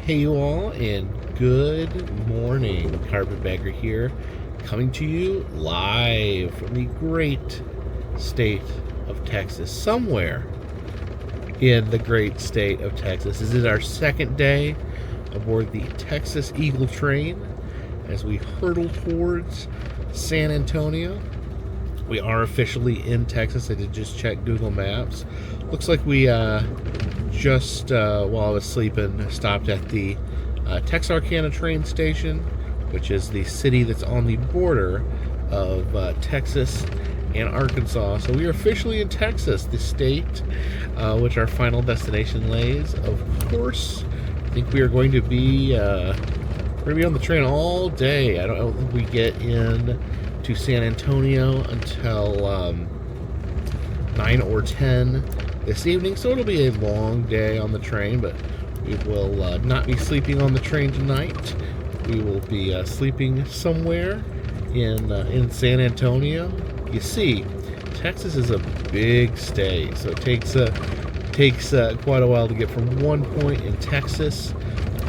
Hey you all, and good morning. Carpetbagger here, coming to you live from the great state of Texas. Somewhere in the great state of Texas. This is our second day aboard the Texas Eagle train as we hurtle towards San Antonio. We are officially in Texas. I did just check Google Maps. Looks like we just while I was sleeping stopped at the Texarkana train station, which is the city that's on the border of Texas and Arkansas. So we are officially in Texas, the state which our final destination lays. Of course, I think we are going to be on the train all day. I don't think we get in to San Antonio until 9 or 10 this evening, so it'll be a long day on the train, but we will not be sleeping on the train tonight. We will be sleeping somewhere in San Antonio. You see, Texas is a big state, so it takes quite a while to get from one point in Texas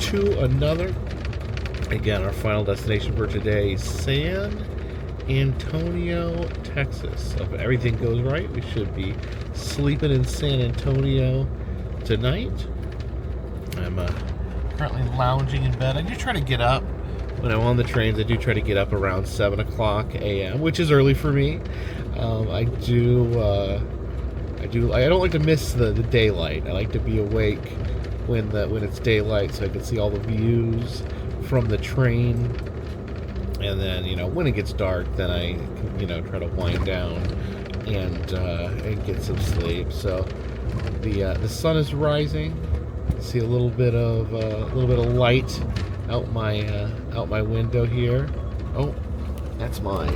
to another. Again, our final destination for today, San Antonio, Texas. So if everything goes right, we should be sleeping in San Antonio tonight. I'm currently lounging in bed. I do try to get up when I'm on the trains. I do try to get up around 7 o'clock a.m., which is early for me. I don't like to miss the daylight. I like to be awake when it's daylight, so I can see all the views from the train. And then, when it gets dark, then I can, try to wind down and get some sleep. So the sun is rising. See a little bit of light out my window here. Oh, that's my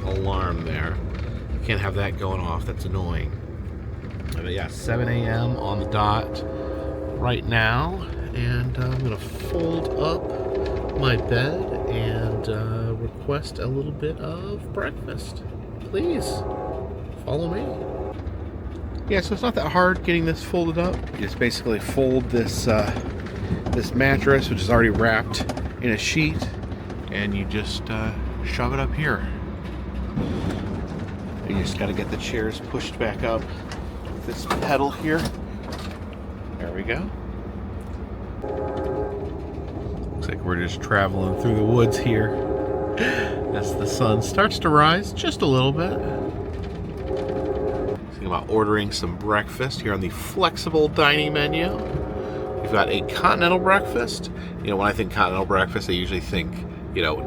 alarm there. I can't have that going off. That's annoying. But yeah, 7 a.m. on the dot right now. And I'm going to fold up my bed and request a little bit of breakfast. Please, follow me. Yeah, so it's not that hard getting this folded up. You just basically fold this mattress, which is already wrapped in a sheet, and you just shove it up here. And you just got to get the chairs pushed back up with this pedal here. There we go. Looks like we're just traveling through the woods here as the sun starts to rise just a little bit. Thinking about ordering some breakfast here on the flexible dining menu. We've got a continental breakfast. When I think continental breakfast, I usually think,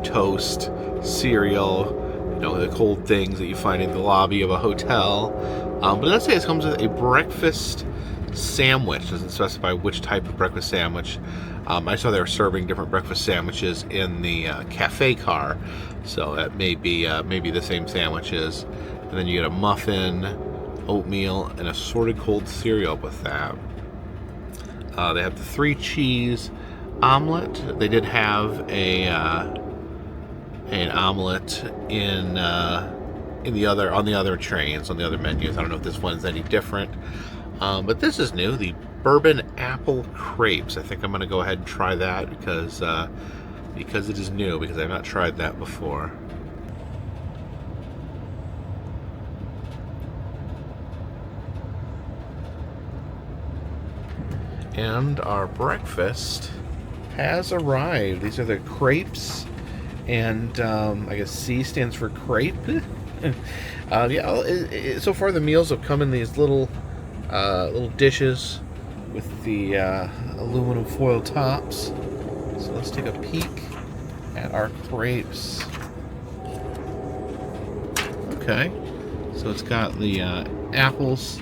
toast, cereal, the cold things that you find in the lobby of a hotel. But let's say it comes with a breakfast sandwich. Doesn't specify which type of breakfast sandwich. I saw they were serving different breakfast sandwiches in the cafe car, so that may be the same sandwiches. And then you get a muffin, oatmeal, and assorted cold cereal with that. They have the 3 cheese omelet. They did have an omelet on the other trains, on the other menus. I don't know if this one's any different. But this is new, the bourbon apple crepes. I think I'm going to go ahead and try that because it is new, because I've not tried that before. And our breakfast has arrived. These are the crepes, and I guess C stands for crepe. So far the meals have come in these little dishes with the aluminum foil tops. So let's take a peek at our crepes. Okay, so it's got the apples.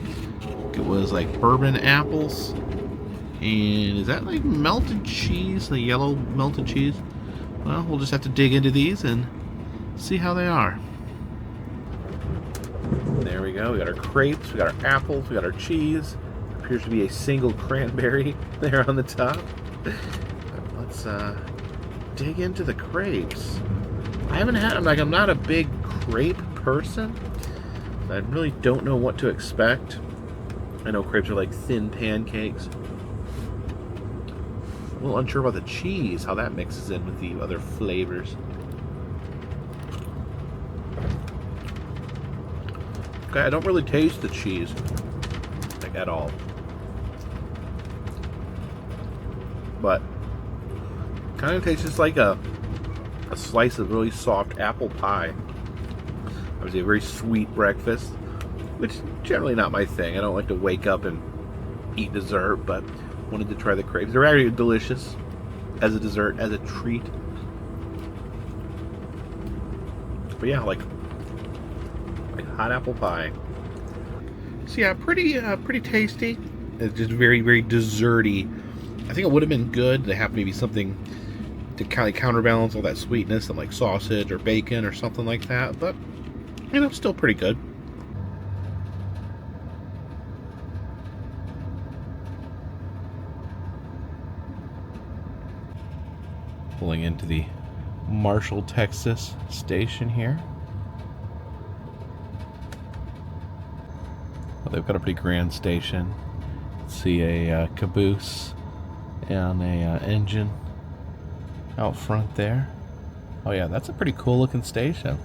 It was like bourbon apples, and is that like melted cheese, the yellow melted cheese? Well, we'll just have to dig into these and see how they are. There we go. We got our crepes, we got our apples, we got our cheese. Appears to be a single cranberry there on the top. Let's dig into the crepes. I haven't had them. I'm not a big crepe person. I really don't know what to expect. I know crepes are like thin pancakes. A little unsure about the cheese, how that mixes in with the other flavors. Okay, I don't really taste the cheese, like, at all. But kind of tastes just like a slice of really soft apple pie. Obviously a very sweet breakfast, which is generally not my thing. I don't like to wake up and eat dessert, but wanted to try the crepes. They're very delicious as a dessert, as a treat. But yeah, like hot apple pie. So yeah, pretty tasty. It's just very, very desserty. I think it would have been good to have maybe something to kind of counterbalance all that sweetness, and like sausage or bacon or something like that. But you know, still pretty good. Pulling into the Marshall, Texas station here. Well, they've got a pretty grand station. See a caboose and a engine out front there. Oh yeah, that's a pretty cool looking station.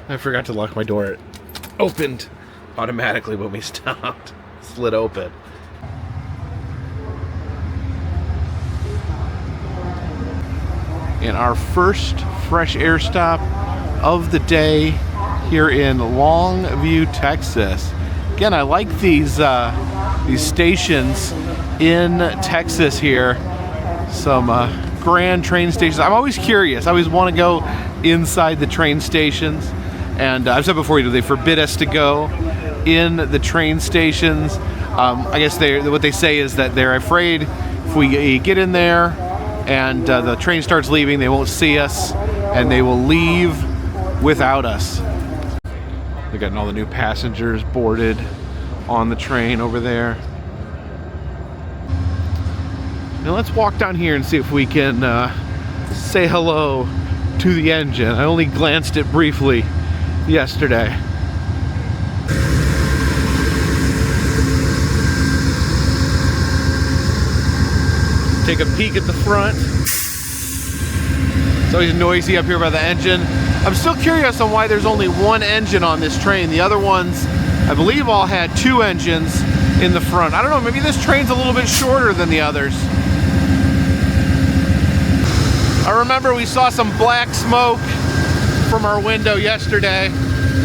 I forgot to lock my door. It opened automatically when we stopped. Slid open. And our first fresh air stop of the day here in Longview, Texas. Again, I like these stations in Texas here. Some grand train stations. I'm always curious. I always want to go inside the train stations. And I've said before, they forbid us to go in the train stations. I guess what they say is that they're afraid if we get in there and the train starts leaving, they won't see us and they will leave without us. They're getting all the new passengers boarded on the train over there. Now let's walk down here and see if we can say hello to the engine. I only glanced at briefly yesterday. Take a peek at the front. It's always noisy up here by the engine. I'm still curious on why there's only one engine on this train. The other ones, I believe, all had two engines in the front. I don't know, maybe this train's a little bit shorter than the others. I remember we saw some black smoke from our window yesterday.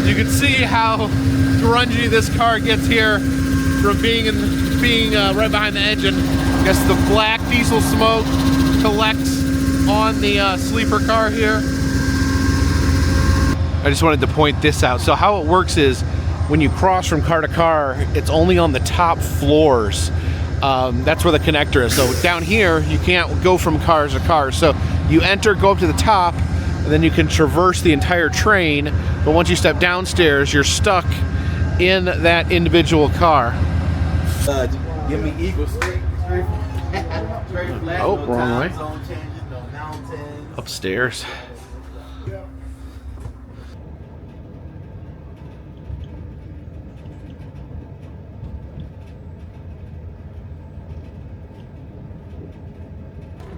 You can see how grungy this car gets here from being right behind the engine. I guess the black diesel smoke collects on the sleeper car here. I just wanted to point this out. So how it works is when you cross from car to car, it's only on the top floors. That's where the connector is. So down here, you can't go from cars to cars. So you enter, go up to the top, and then you can traverse the entire train. But once you step downstairs, you're stuck in that individual car. Give me equal straight flat, Oh, no wrong way. zone changes, no mountains. Upstairs.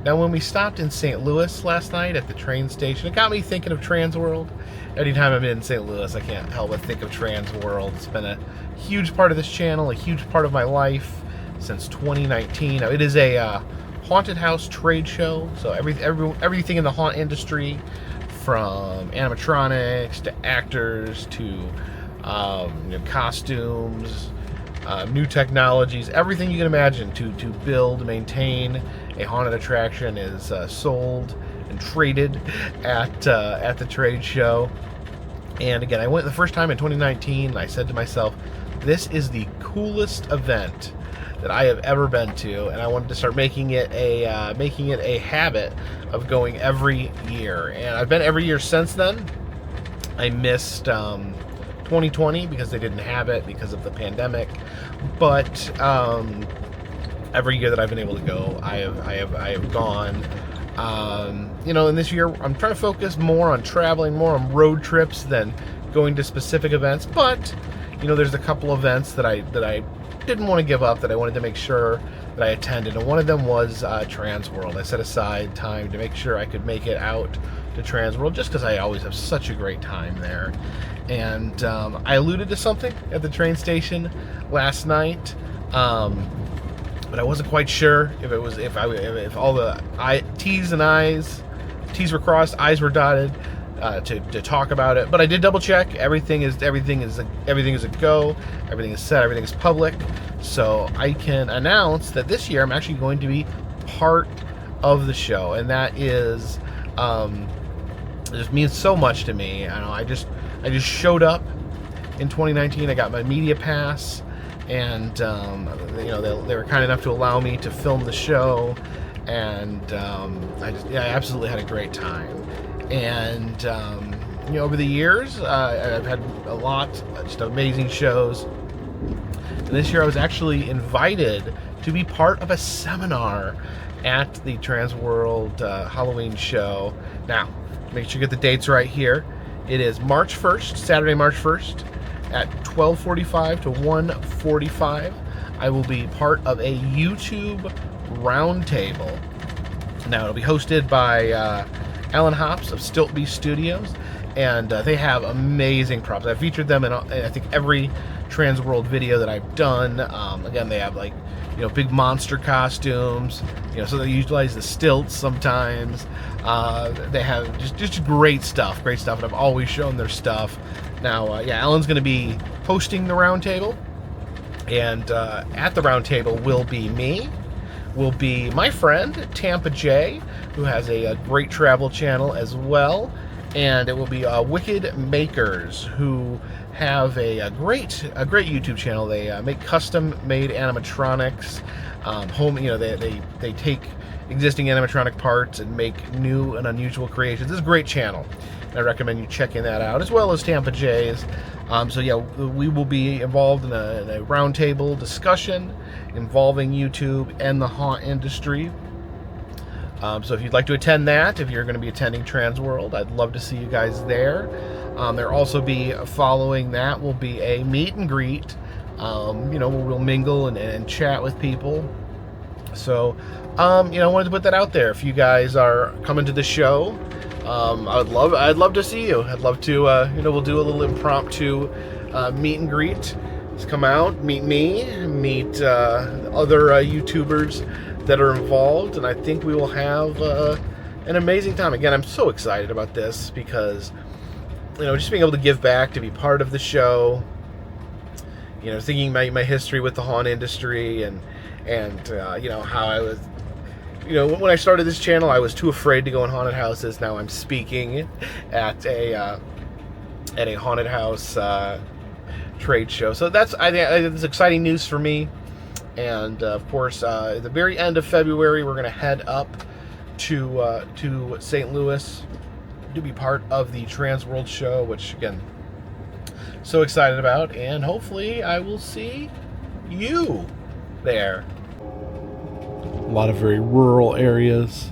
Now, when we stopped in St. Louis last night at the train station, it got me thinking of Transworld. Anytime I'm in St. Louis, I can't help but think of Transworld. It's been a huge part of this channel, a huge part of my life since 2019. Now, it is a haunted house trade show. So everything in the haunt industry, from animatronics to actors to costumes, new technologies, everything you can imagine to build, maintain a haunted attraction is sold and traded at the trade show. And again, I went the first time in 2019, and I said to myself, this is the coolest event that I have ever been to, and I wanted to start making it a habit of going every year. And I've been every year since then. I missed 2020 because they didn't have it because of the pandemic, but every year that I've been able to go, I have gone. And this year I'm trying to focus more on traveling, more on road trips than going to specific events. But there's a couple events that I didn't want to give up, that I wanted to make sure that I attended, and one of them was Transworld. I set aside time to make sure I could make it out to Transworld, just because I always have such a great time there. And I alluded to something at the train station last night, but I wasn't quite sure if all the T's were crossed, I's were dotted, to talk about it. But I did double check. Everything is a go. Everything is set. Everything is public. So I can announce that this year I'm actually going to be part of the show, and that is it just means so much to me. I just showed up in 2019. I got my media pass, and they were kind enough to allow me to film the show, and I absolutely had a great time. And over the years, I've had a lot, just amazing shows. And this year I was actually invited to be part of a seminar at the Transworld Halloween show. Now, make sure you get the dates right here. It is March 1st, Saturday, March 1st, at 12:45 to 1:45. I will be part of a YouTube roundtable. Now, it'll be hosted by Alan Hops of Stiltby Studios, and they have amazing props. I've featured them in I think every Transworld video that I've done. Again, they have big monster costumes, so they utilize the stilts sometimes. They have just great stuff, and I've always shown their stuff. Now, Alan's going to be hosting the roundtable, and at the roundtable will be me, will be my friend Tampa J, who has a great travel channel as well, and it will be Wicked Makers, who have a great YouTube channel. They make custom-made animatronics. They take existing animatronic parts and make new and unusual creations. This is a great channel, and I recommend you checking that out, as well as Tampa J's. We will be involved in a roundtable discussion involving YouTube and the haunt industry. So if you'd like to attend that, if you're going to be attending Transworld, I'd love to see you guys there. There'll also be, following that, will be a meet and greet. We'll mingle and chat with people. So, I wanted to put that out there. If you guys are coming to the show, I'd love to see you. I'd love to, we'll do a little impromptu meet and greet. Just come out, meet me, meet other YouTubers that are involved, and I think we will have an amazing time. Again, I'm so excited about this because, just being able to give back, to be part of the show, thinking my history with the haunt industry, and how I was, when I started this channel, I was too afraid to go in haunted houses. Now I'm speaking at a haunted house trade show. So I think it's exciting news for me. And of course, at the very end of February, we're going to head up to St. Louis to be part of the Transworld show, which, again, so excited about. And hopefully I will see you there. A lot of very rural areas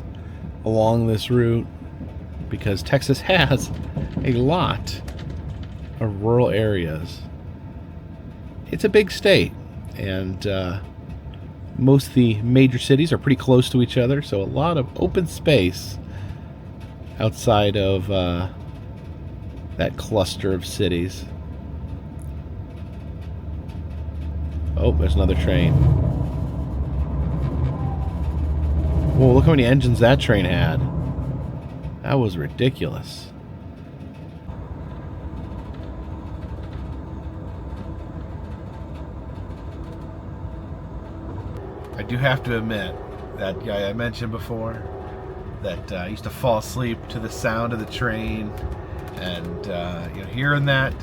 along this route, because Texas has a lot of rural areas. It's a big state, and most of the major cities are pretty close to each other, so a lot of open space outside of that cluster of cities. Oh, there's another train. Whoa, look how many engines that train had. That was ridiculous. I do have to admit, that guy I mentioned before, that I used to fall asleep to the sound of the train, and you know, hearing that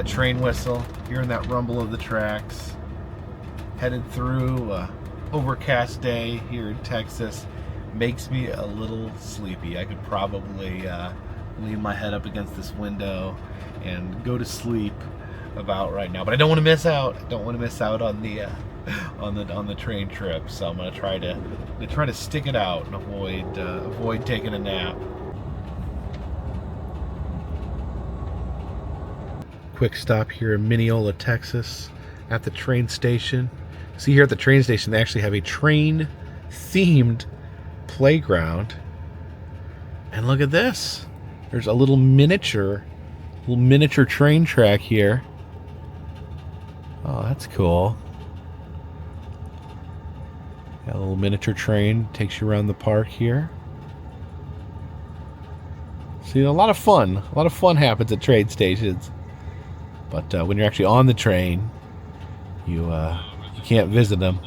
train whistle, hearing that rumble of the tracks, headed through a overcast day here in Texas, makes me a little sleepy. I could probably lean my head up against this window and go to sleep about right now, but I don't want to miss out. I don't want to miss out on the on the train trip, so I'm gonna try to stick it out and avoid taking a nap. Quick stop here in Mineola, Texas, at the train station. See, here at the train station, they actually have a train-themed playground. And look at this. There's a little miniature train track here. Oh, that's cool. Got a little miniature train, takes you around the park here. See, a lot of fun happens at train stations. But when you're actually on the train, you can't visit them.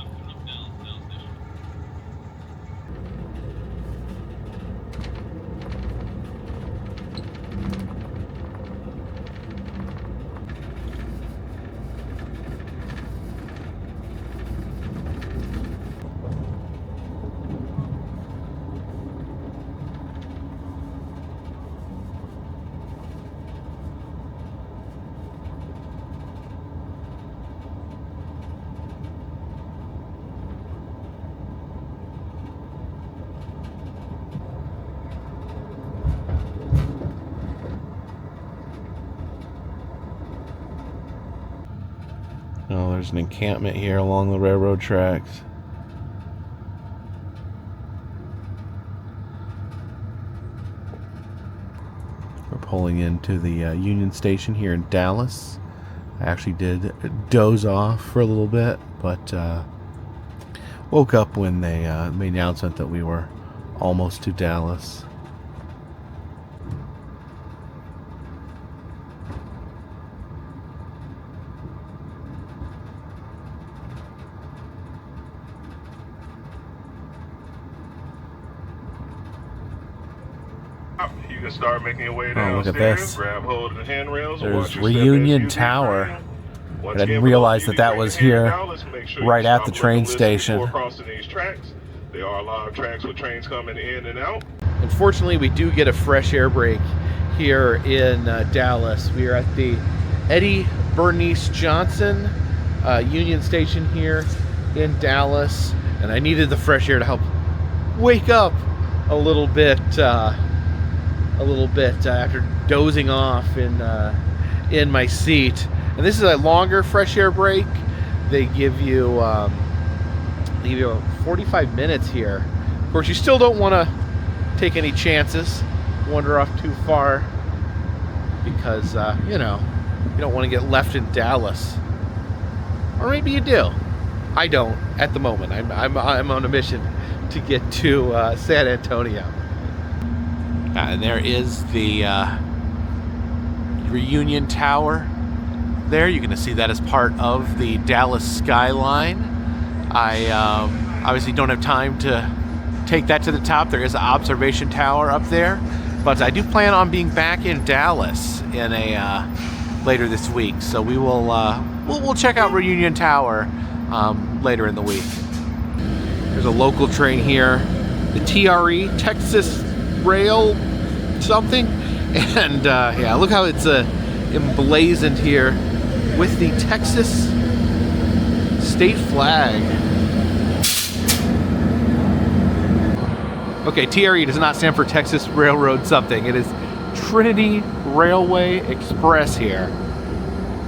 Oh, there's an encampment here along the railroad tracks. We're pulling into the Union Station here in Dallas. I actually did doze off for a little bit, but woke up when they made the announcement that we were almost to Dallas. You can start making your way Oh, look at downstairs, this. grab hold of the handrails. There's Reunion Tower. I didn't realize that was here right at the train station. There are a lot of tracks with trains coming in and out. Unfortunately, we do get a fresh air break here in Dallas. We are at the Eddie Bernice Johnson Union Station here in Dallas, and I needed the fresh air to help wake up a little bit after dozing off in my seat. And this is a longer fresh air break. They give you 45 minutes here. Of course, you still don't want to take any chances, wander off too far, because you know, you don't want to get left in Dallas. Or maybe you do. I don't at the moment. I'm on a mission to get to San Antonio. And there is the Reunion Tower there. You're going to see that as part of the Dallas skyline. I obviously don't have time to take that to the top. There is an observation tower up there, but I do plan on being back in Dallas in later this week. So we will we'll check out Reunion Tower later in the week. There's a local train here, the TRE, Texas Rail something, and yeah, look how it's emblazoned here with the Texas state flag. Okay, TRE does not stand for Texas Railroad something. It is Trinity Railway Express here.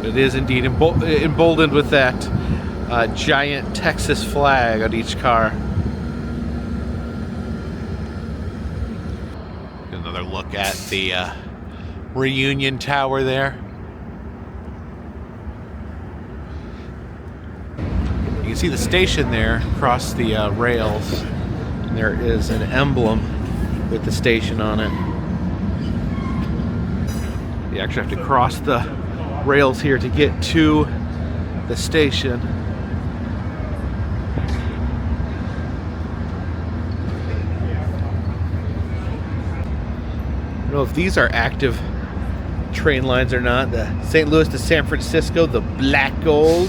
It is indeed emboldened with that giant Texas flag on each car. Another look at the Reunion Tower there. You can see the station there across the rails. There is an emblem with the station on it. You actually have to cross the rails here to get to the station. I don't know if these are active train lines or not. The St. Louis to San Francisco, the Black Gold,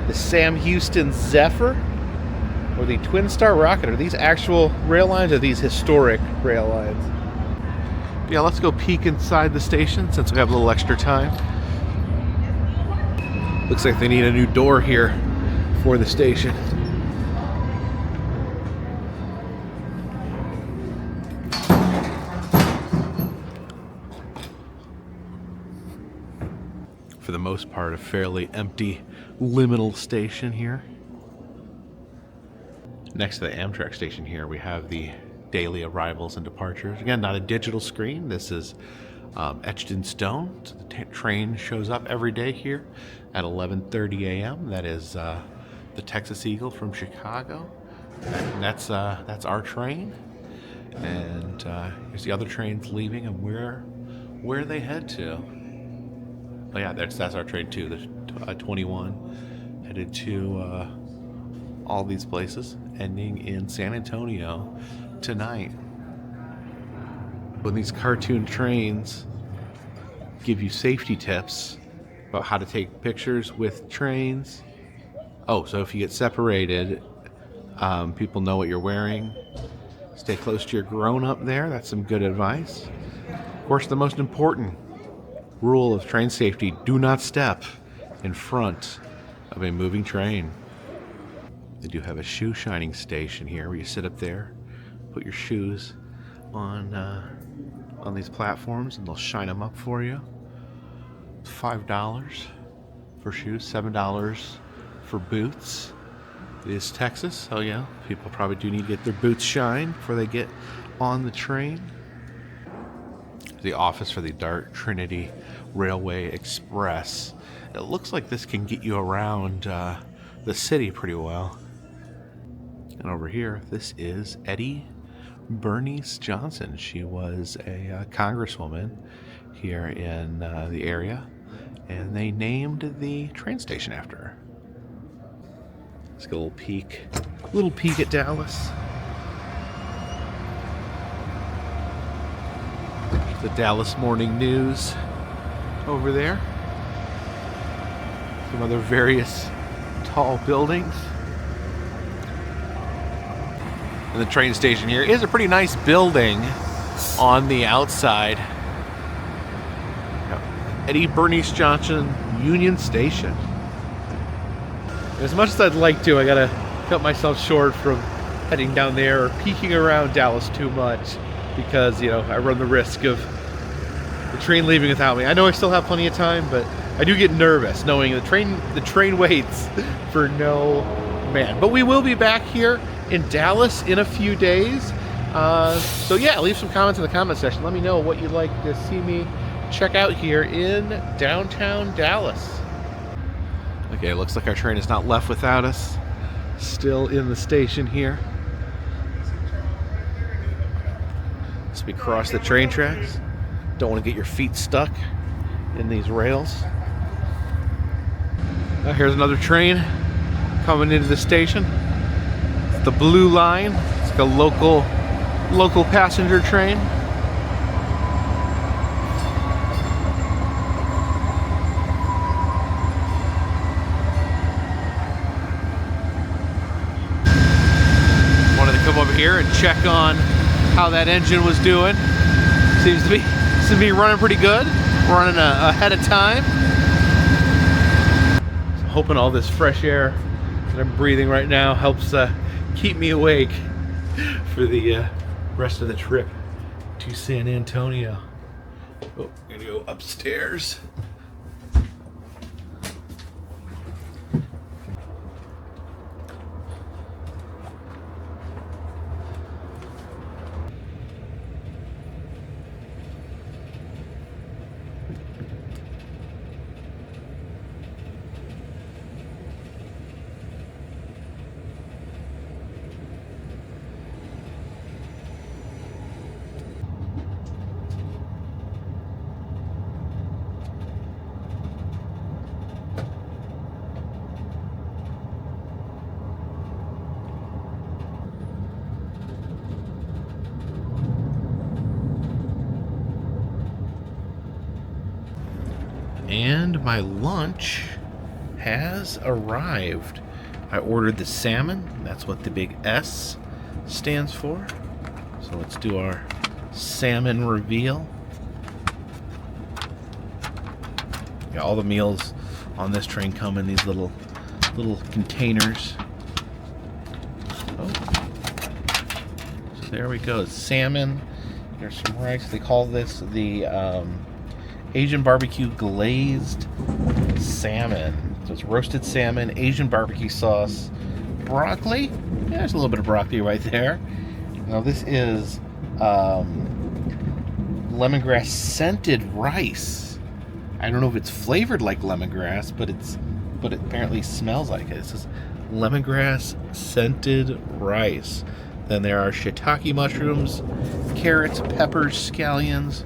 the Sam Houston Zephyr, or the Twin Star Rocket. Are these actual rail lines or are these historic rail lines? Yeah, let's go peek inside the station since we have a little extra time. Looks like they need a new door here for the station. For the most part, a fairly empty liminal station here. Next to the Amtrak station here, we have the daily arrivals and departures. Again, not a digital screen. This is etched in stone. So the train shows up every day here at 11:30 a.m. That is the Texas Eagle from Chicago. And that's our train. And here's the other trains leaving and where they head to. Oh yeah, that's our train too. The 21 headed to all these places, ending in San Antonio tonight. When these cartoon trains give you safety tips about how to take pictures with trains. Oh, so if you get separated, people know what you're wearing. Stay close to your grown-up there. That's some good advice. Of course, the most important rule of train safety: do not step in front of a moving train. They do have a shoe shining station here where you sit up there, put your shoes on these platforms, and they'll shine them up for you. $5 for shoes, $7 for boots. It is Texas, so yeah, people probably do need to get their boots shined before they get on the train. The office for the Dart Trinity Railway Express. It looks like this can get you around the city pretty well. And over here, this is Eddie Bernice Johnson. She was a congresswoman here in the area, and they named the train station after her. Let's get a little peek at Dallas. The Dallas Morning News over there. Some other various tall buildings. And the train station here is a pretty nice building on the outside. Eddie Bernice Johnson Union Station. As much as I'd like to, I gotta cut myself short from heading down there or peeking around Dallas too much, because I run the risk of the train leaving without me. I know I still have plenty of time, but I do get nervous knowing the train waits for no man. But we will be back here in Dallas in a few days. So yeah, leave some comments in the comment section. Let me know what you'd like to see me check out here in downtown Dallas. Okay, it looks like our train is not left without us. Still in the station here. As we cross the train tracks. Don't want to get your feet stuck in these rails. Here's another train coming into the station. It's the Blue Line. It's like a local passenger train. Wanted to come over here and check on how that engine was doing. Seems to be running pretty good. Running ahead of time. So hoping all this fresh air that I'm breathing right now helps keep me awake for the rest of the trip to San Antonio. Oh, I'm gonna go upstairs. And my lunch has arrived. I ordered the salmon. That's what the big S stands for. So let's do our salmon reveal. Yeah, all the meals on this train come in these little containers. Oh. So there we go. Salmon. There's some rice. They call this the Asian barbecue glazed salmon. So it's roasted salmon, Asian barbecue sauce, broccoli. Yeah, there's a little bit of broccoli right there. Now this is lemongrass scented rice. I don't know if it's flavored like lemongrass, but it apparently smells like it. It says lemongrass scented rice. Then there are shiitake mushrooms, carrots, peppers, scallions.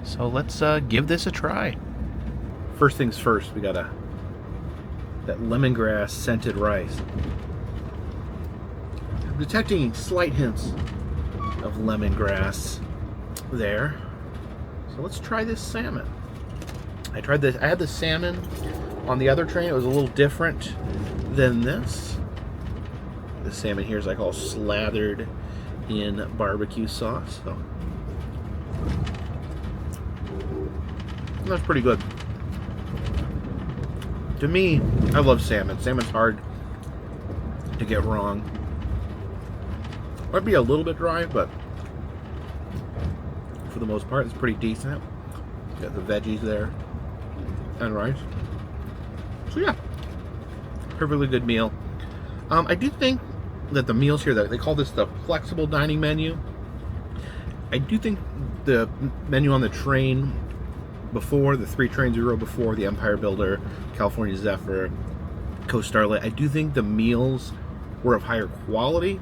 So let's give this a try. First things first, we got that lemongrass scented rice. I'm detecting slight hints of lemongrass there. So let's try this salmon. I had the salmon on the other train. It was a little different than this. The salmon here is like all slathered in barbecue sauce. So that's pretty good. To me, I love salmon. Salmon's hard to get wrong. Might be a little bit dry, but for the most part, it's pretty decent. Got the veggies there and rice. So yeah, perfectly good meal. I do think that the meals here, that they call this the flexible dining menu. I do think the menu on the train before, the 3 trains we rode before, the Empire Builder, California Zephyr, Coast Starlight, I do think the meals were of higher quality.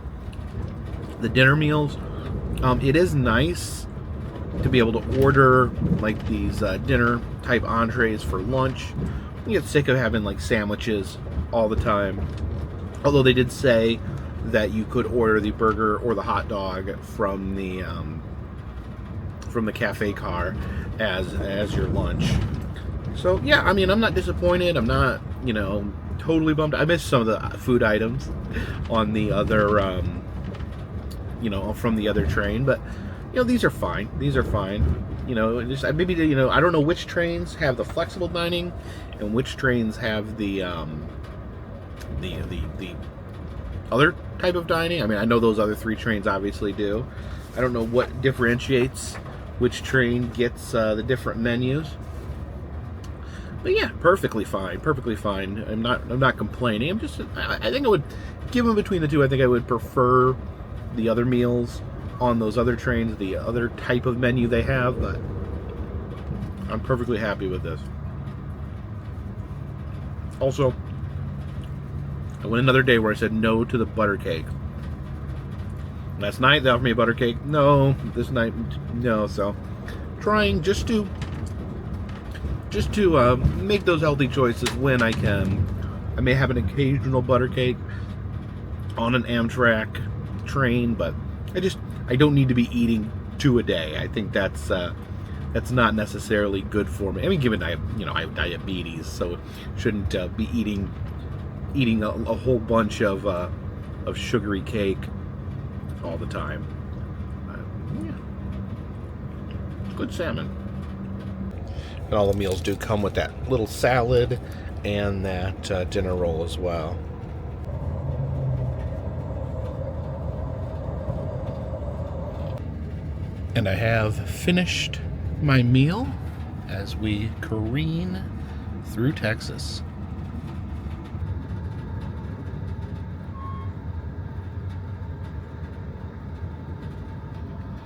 The dinner meals, it is nice to be able to order like these dinner type entrees for lunch. You get sick of having like sandwiches all the time. Although they did say that you could order the burger or the hot dog from the cafe car as your lunch. So yeah, I mean, I'm not disappointed. I'm not, totally bummed. I missed some of the food items on the other, from the other train, but these are fine. These are fine. Just maybe I don't know which trains have the flexible dining and which trains have the other type of dining. I mean, I know those other 3 trains obviously do. I don't know what differentiates which train gets the different menus. But yeah, perfectly fine. Perfectly fine. I'm not complaining. I think I would, given between the two, I think I would prefer the other meals on those other trains, the other type of menu they have, but I'm perfectly happy with this. Also, I went another day where I said no to the butter cake. Last night they offered me a butter cake. No. This night, no. So, trying just to make those healthy choices when I can. I may have an occasional butter cake on an Amtrak train, but I don't need to be eating 2 a day. I think that's not necessarily good for me. I mean, given I have diabetes, so shouldn't be eating a whole bunch of sugary cake all the time. Yeah. Good salmon. And all the meals do come with that little salad and that dinner roll as well. And I have finished my meal as we careen through Texas.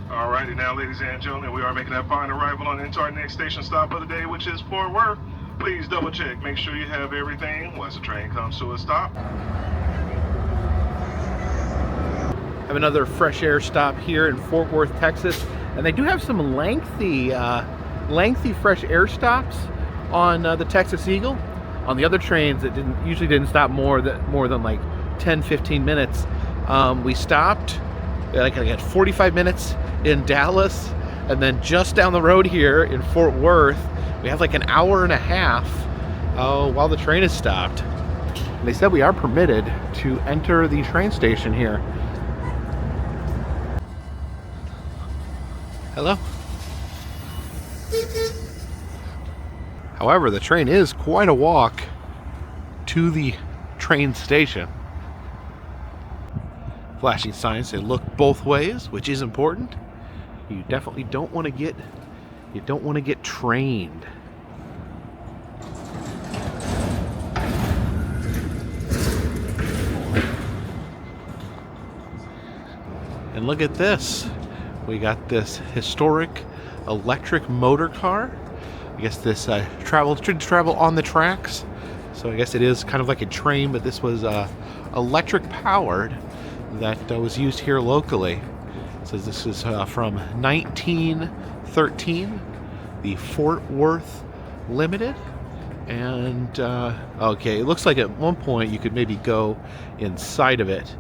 Alrighty now, ladies and gentlemen, we are making that fine arrival on into our next station stop of the day, which is Fort Worth. Please double check, make sure you have everything once the train comes to a stop. Have another fresh air stop here in Fort Worth, Texas, and they do have some lengthy fresh air stops on the Texas Eagle. On the other trains, it usually didn't stop more than like 10-15 minutes. We stopped like I got 45 minutes in Dallas, And then just down the road here in Fort Worth, we have like an hour and a half while the train is stopped. And they said we are permitted to enter the train station here. Hello? However, the train is quite a walk to the train station. Flashing signs say look both ways, which is important. You definitely don't want to get trained. And look at this. We got this historic electric motor car. I guess this should travel on the tracks. So I guess it is kind of like a train, but this was electric powered that was used here locally. It says this is from 1913, the Fort Worth Limited. And okay, it looks like at one point you could maybe go inside of it,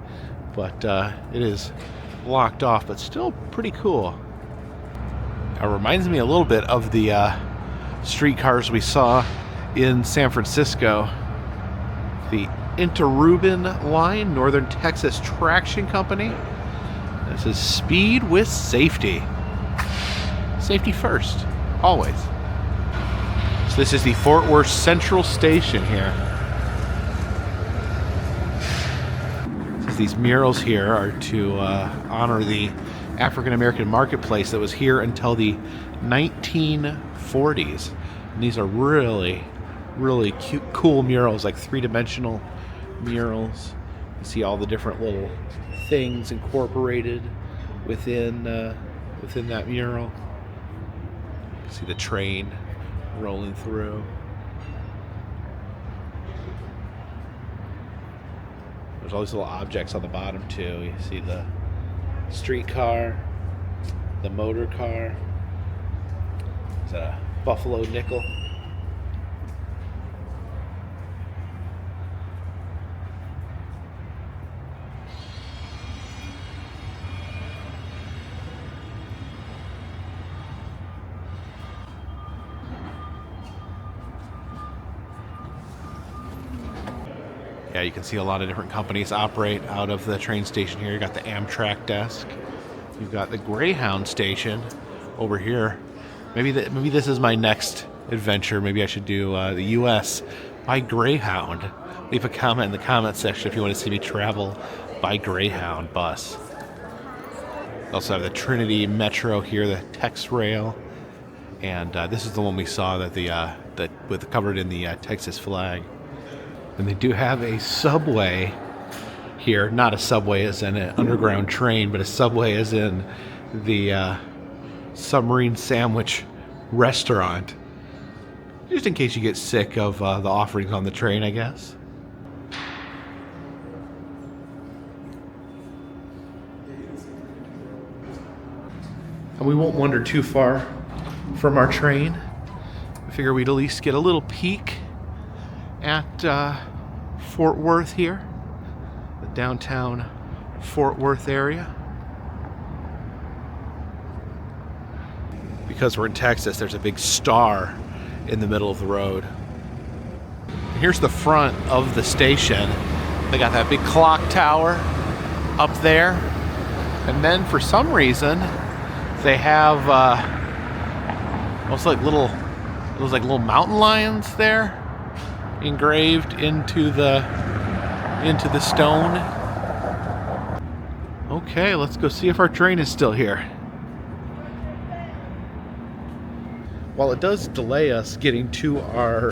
but it is blocked off, but still pretty cool. It reminds me a little bit of the streetcars we saw in San Francisco. The Interurban Line, Northern Texas Traction Company. This is speed with safety. Safety first, always. So this is the Fort Worth Central Station here. These murals here are to honor the African American marketplace that was here until the 1940s. And these are really, really cute, cool murals, like three-dimensional murals. You see all the different little things incorporated within that mural. You see the train rolling through. There's all these little objects on the bottom too. You see the streetcar, the motor car. Is that a Buffalo nickel? Yeah, you can see a lot of different companies operate out of the train station here. You got the Amtrak desk. You've got the Greyhound station over here. Maybe this is my next adventure. Maybe I should do the U.S. by Greyhound. Leave a comment in the comment section if you want to see me travel by Greyhound bus. Also have the Trinity Metro here, the Tex Rail, and this is the one we saw that with covered in the Texas flag. And they do have a subway here, not a subway as in an underground train, but a subway as in the submarine sandwich restaurant. Just in case you get sick of the offerings on the train, I guess. And we won't wander too far from our train. I figure we'd at least get a little peek at Fort Worth here, the downtown Fort Worth area. Because we're in Texas, there's a big star in the middle of the road. Here's the front of the station. They got that big clock tower up there, and then for some reason they have almost like little mountain lions there, engraved into the stone. Okay, let's go see if our train is still here. While it does delay us getting to our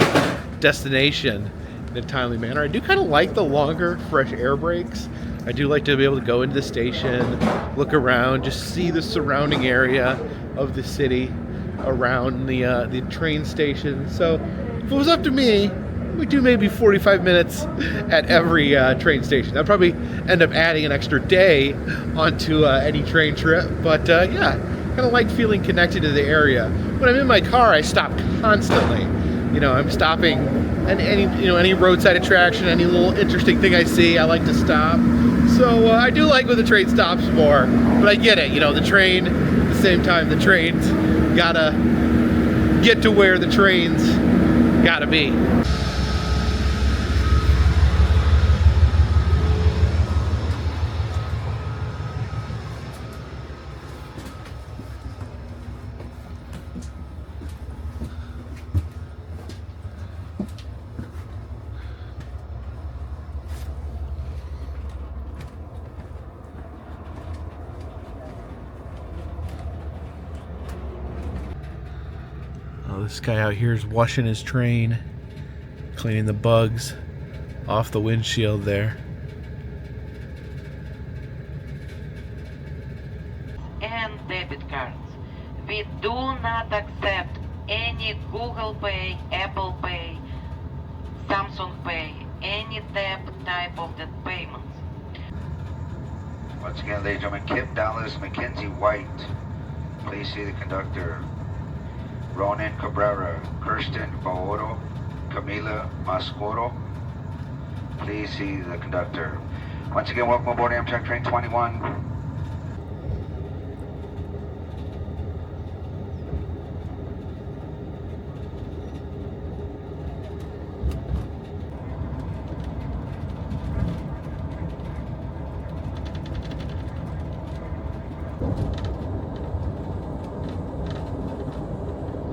destination in a timely manner, I do kind of like the longer fresh air breaks. I do like to be able to go into the station, look around, just see the surrounding area of the city around the train station. So if it was up to me, we do maybe 45 minutes at every train station. I'd probably end up adding an extra day onto any train trip, but yeah, kind of like feeling connected to the area. When I'm in my car, I stop constantly. You know, I'm stopping at any roadside attraction, any little interesting thing I see, I like to stop. So I do like when the train stops more, but I get it. You know, the train, the the same time, the trains gotta get to where the trains gotta be. This guy out here is washing his train, cleaning the bugs off the windshield there. And debit cards. We do not accept any Google Pay, Apple Pay, Samsung Pay, any type of that payments. Once again, ladies and gentlemen, Kip Dallas, Mackenzie White. Please see the conductor. Ronan Cabrera, Kirsten Baoro, Camila Mascoro. Please see the conductor. Once again, welcome aboard Amtrak Train 21.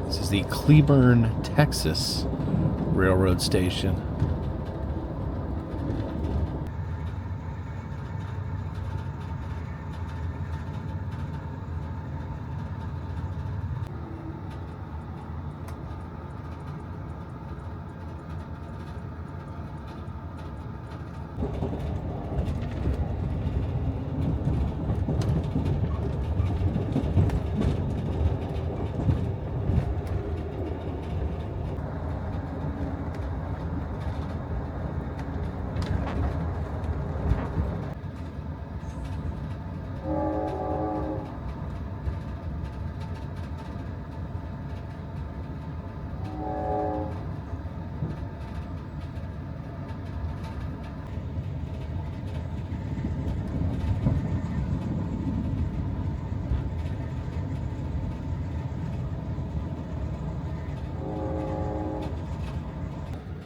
This is the Cleburne, Texas Railroad Station.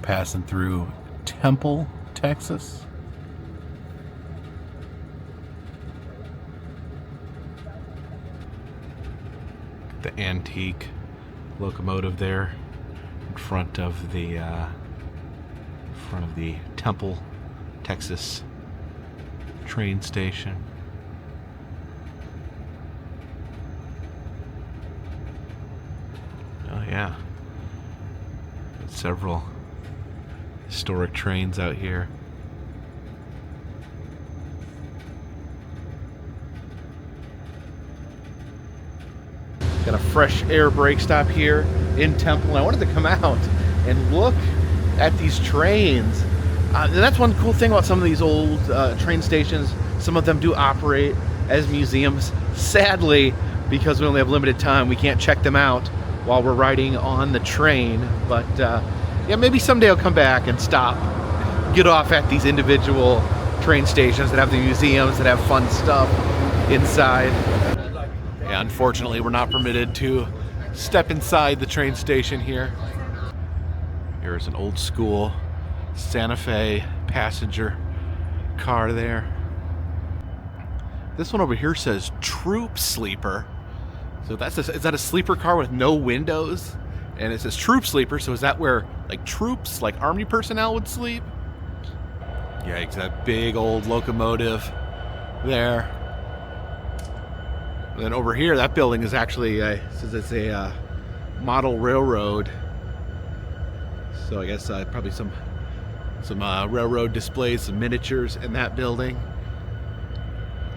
Passing through Temple, Texas. The antique locomotive there in front of the Temple, Texas train station. Oh yeah, several historic trains out here. Got a fresh air brake stop here in Temple. I wanted to come out and look at these trains. And that's one cool thing about some of these old train stations. Some of them do operate as museums. Sadly, because we only have limited time, we can't check them out while we're riding on the train. But yeah, maybe someday I'll come back and stop, get off at these individual train stations that have the museums that have fun stuff inside. Yeah, unfortunately, we're not permitted to step inside the train station here. Here's an old school Santa Fe passenger car there. This one over here says Troop Sleeper. So is that a sleeper car with no windows? And it says Troop Sleeper, so is that where like troops, like army personnel would sleep? Yeah, it's that big old locomotive there. And then over here, that building is actually, says it's a model railroad. So I guess probably some railroad displays, some miniatures in that building.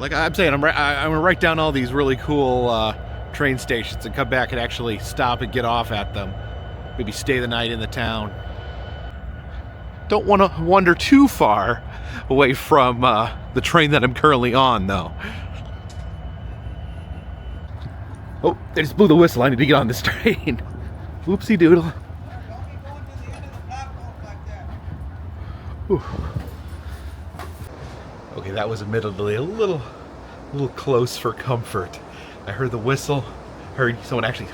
Like I'm saying, I'm gonna write down all these really cool train stations and come back and actually stop and get off at them. Maybe stay the night in the town. Don't want to wander too far away from the train that I'm currently on, though. Oh, they just blew the whistle. I need to get on this train. Whoopsie doodle. Whew. Okay, that was admittedly a little close for comfort. I heard the whistle, heard someone actually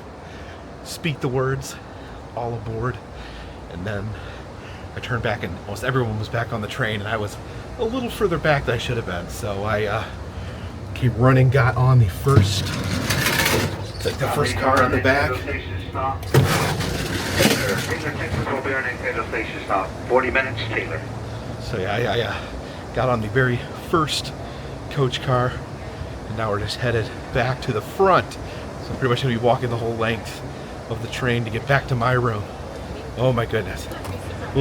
speak the words, all aboard, and then I turned back and almost everyone was back on the train, and I was a little further back than I should have been. So I came running, got on the first car on the back. 40 minutes, Taylor. So yeah, I got on the very first coach car, and now we're just headed back to the front. So I'm pretty much going to be walking the whole length of the train to get back to my room. Oh my goodness. A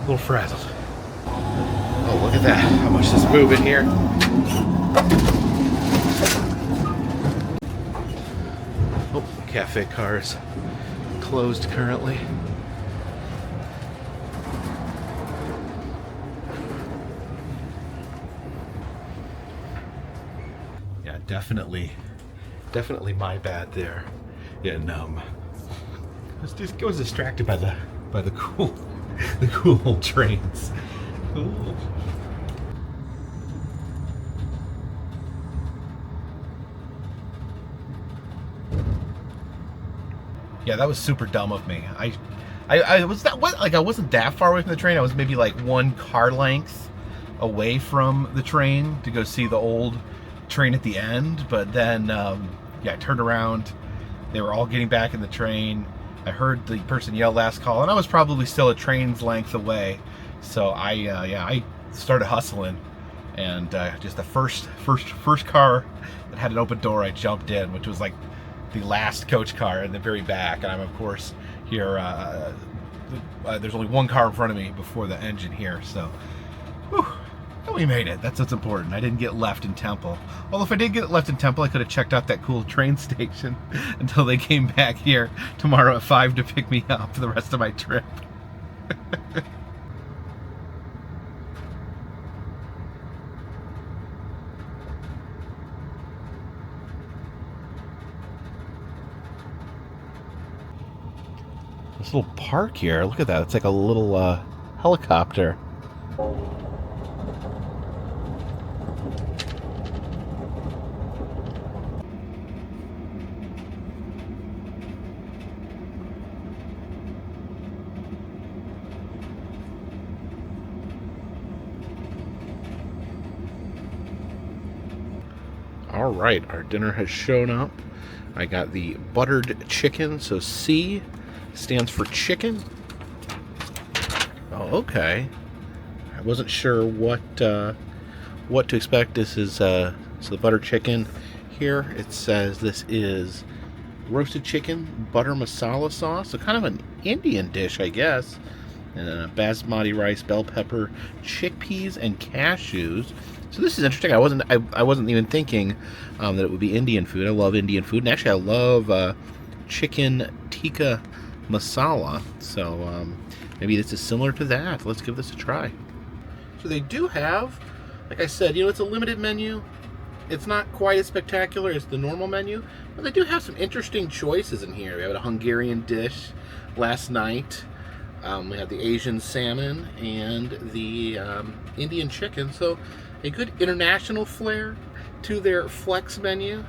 little frazzled. Oh, look at that. How much is moving here. Oh, cafe car is closed currently. Yeah, definitely my bad there. And I was distracted by the cool old trains. Cool. Yeah, that was super dumb of me. I wasn't that far away from the train. I was maybe like one car length away from the train to go see the old train at the end. But then, I turned around. They were all getting back in the train. I heard the person yell last call, and I was probably still a train's length away. So I started hustling, and just the first car that had an open door, I jumped in, which was like the last coach car in the very back. And I'm of course here. There's only one car in front of me before the engine here, so whew, we made it. That's what's important. I didn't get left in Temple. Well, if I did get left in Temple, I could have checked out that cool train station until they came back here tomorrow at 5 to pick me up for the rest of my trip. This little park here, look at that. It's like a little helicopter. All right, our dinner has shown up. I got the buttered chicken, so C stands for chicken. Oh, okay. I wasn't sure what to expect. This is so the buttered chicken here. It says this is roasted chicken, butter masala sauce, so kind of an Indian dish, I guess. And basmati rice, bell pepper, chickpeas, and cashews. So this is interesting. I wasn't even thinking that it would be Indian food. I love Indian food, and actually I love chicken tikka masala. So maybe this is similar to that. Let's give this a try. So they do have, like I said, it's a limited menu. It's not quite as spectacular as the normal menu, but they do have some interesting choices in here. We have a Hungarian dish last night. We had the Asian salmon and the Indian chicken. So a good international flair to their flex menu.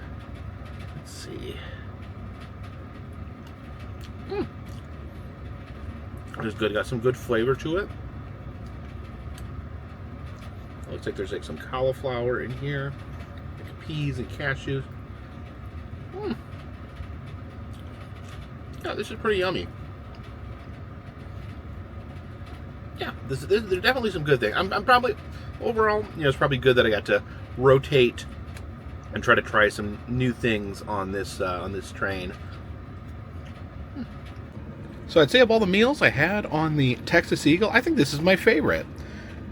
Let's see. It's good. Got some good flavor to it. Looks like there's like some cauliflower in here, like peas and cashews. Yeah, this is pretty yummy. Yeah, there's definitely some good things. I'm probably overall, it's probably good that I got to rotate and try to try some new things on this train. So I'd say of all the meals I had on the Texas Eagle, I think this is my favorite.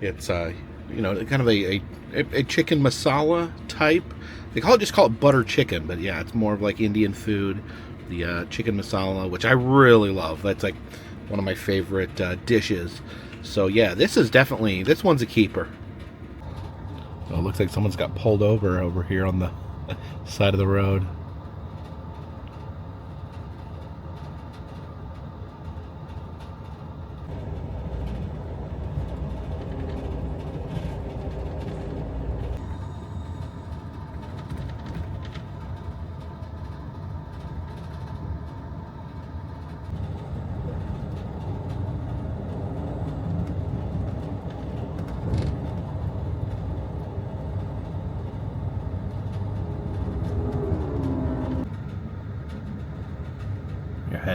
It's kind of a chicken masala type. They just call it butter chicken, but yeah, it's more of like Indian food. The chicken masala, which I really love. That's like one of my favorite dishes. So yeah, this one's a keeper. So it looks like someone's got pulled over here on the side of the road.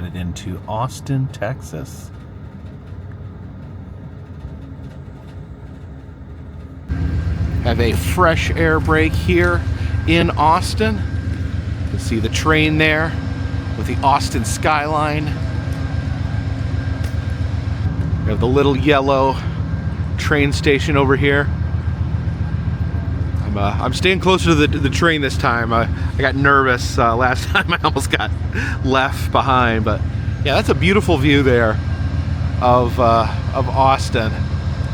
headed into Austin, Texas. Have a fresh air break here in Austin. You can see the train there with the Austin skyline. We have the little yellow train station over here. I'm staying closer to the train this time. I got nervous last time. I almost got left behind, but yeah, that's a beautiful view there of Austin.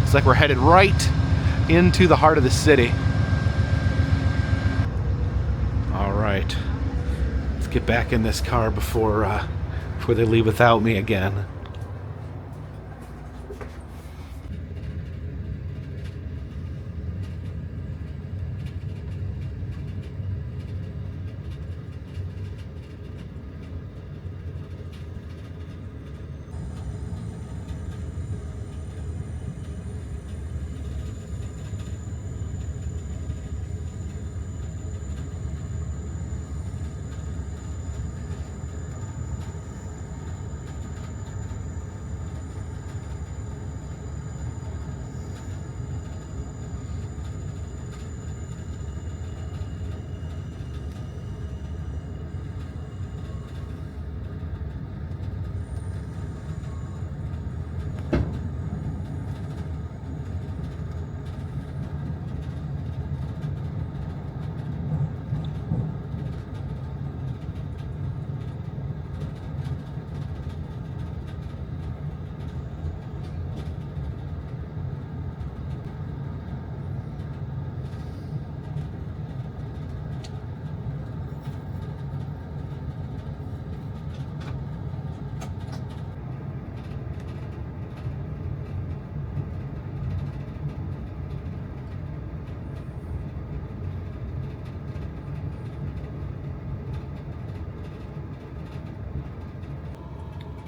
It's like we're headed right into the heart of the city. All right, let's get back in this car before they leave without me again.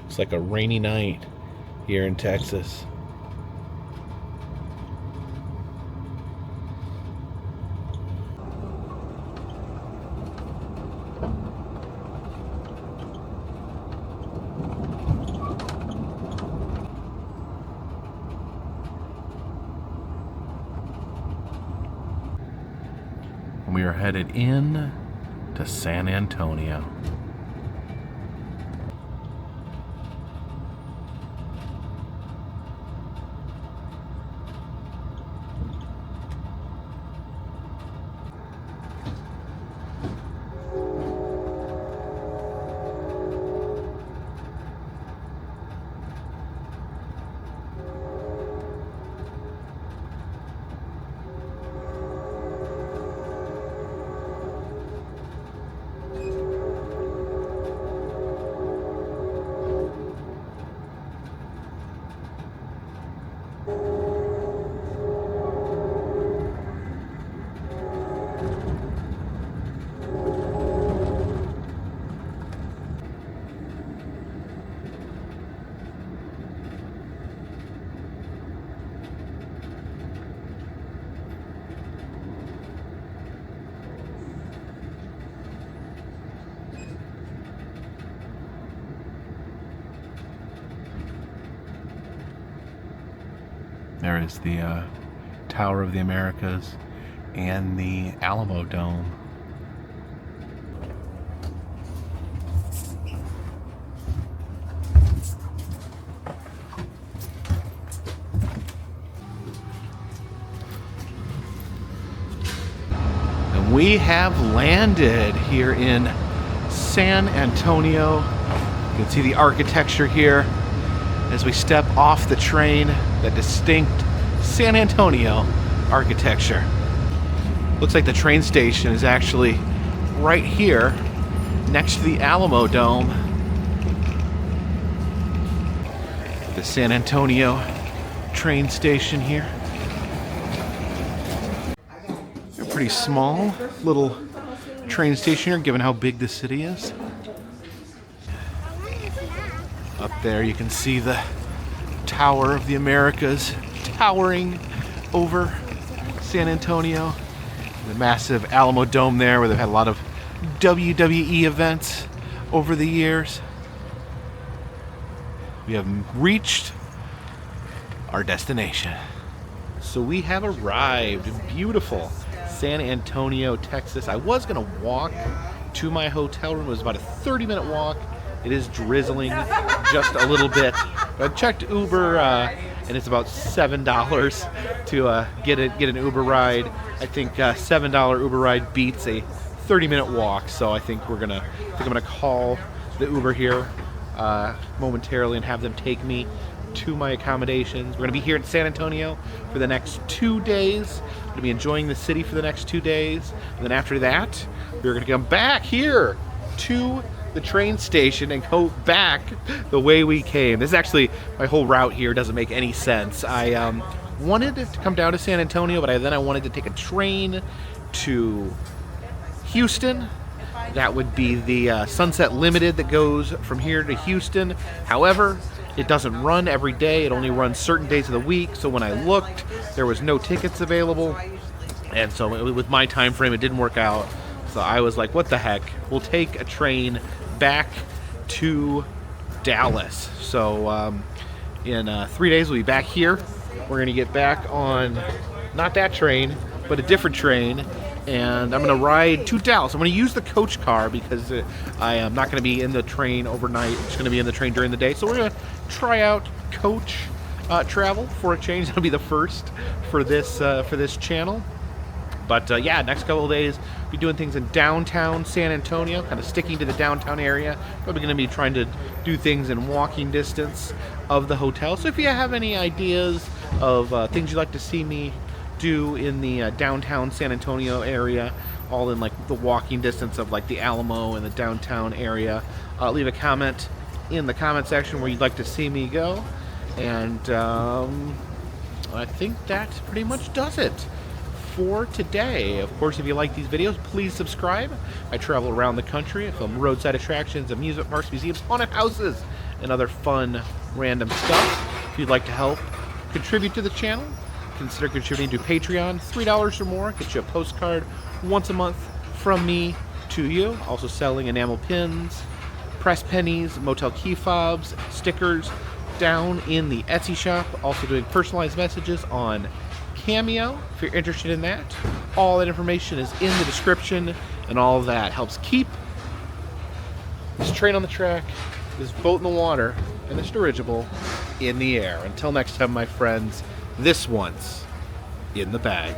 It's like a rainy night here in Texas. And we are headed in to San Antonio. There is the Tower of the Americas and the Alamo Dome. And we have landed here in San Antonio. You can see the architecture here as we step off the train, that distinct San Antonio architecture. Looks like the train station is actually right here next to the Alamo Dome. The San Antonio train station here. A pretty small little train station here given how big the city is. Up there you can see the Tower of the Americas towering over San Antonio. The massive Alamo Dome there where they've had a lot of WWE events over the years. We have reached our destination. So we have arrived in beautiful San Antonio, Texas. I was gonna walk to my hotel room. It was about a 30-minute walk. It is drizzling just a little bit. But I checked Uber, and it's about $7 to get an Uber ride. I think $7 Uber ride beats a 30-minute walk. So I think I'm gonna call the Uber here momentarily and have them take me to my accommodations. We're gonna be here in San Antonio for the next 2 days. I'm gonna be enjoying the city for the next 2 days. And then after that, we're gonna come back here to the train station and go back the way we came. This is actually, my whole route here doesn't make any sense. I wanted to come down to San Antonio, but then I wanted to take a train to Houston. That would be the Sunset Limited that goes from here to Houston. However, it doesn't run every day. It only runs certain days of the week. So when I looked, there was no tickets available. And so with my time frame, it didn't work out. So I was like, what the heck? We'll take a train back to Dallas. So in 3 days, we'll be back here. We're going to get back on, not that train, but a different train. And I'm going to ride to Dallas. I'm going to use the coach car because I am not going to be in the train overnight. I'm just going to be in the train during the day. So we're going to try out coach travel for a change. That'll be the first for this channel. But yeah, next couple of days, be doing things in downtown San Antonio, kind of sticking to the downtown area. Probably going to be trying to do things in walking distance of the hotel. So if you have any ideas of things you'd like to see me do in the downtown San Antonio area, all in like the walking distance of like the Alamo and the downtown area, leave a comment in the comment section where you'd like to see me go. And I think that pretty much does it for today. Of course, if you like these videos, please subscribe. I travel around the country. I film roadside attractions, amusement parks, museums, haunted houses, and other fun random stuff. If you'd like to help contribute to the channel, consider contributing to Patreon. $3 or more gets you a postcard once a month from me to you. Also selling enamel pins, press pennies, motel key fobs, stickers down in the Etsy shop. Also doing personalized messages on Cameo if you're interested in that. All that information is in the description, and all of that helps keep this train on the track, this boat in the water, and this dirigible in the air. Until next time, my friends, this one's in the bag.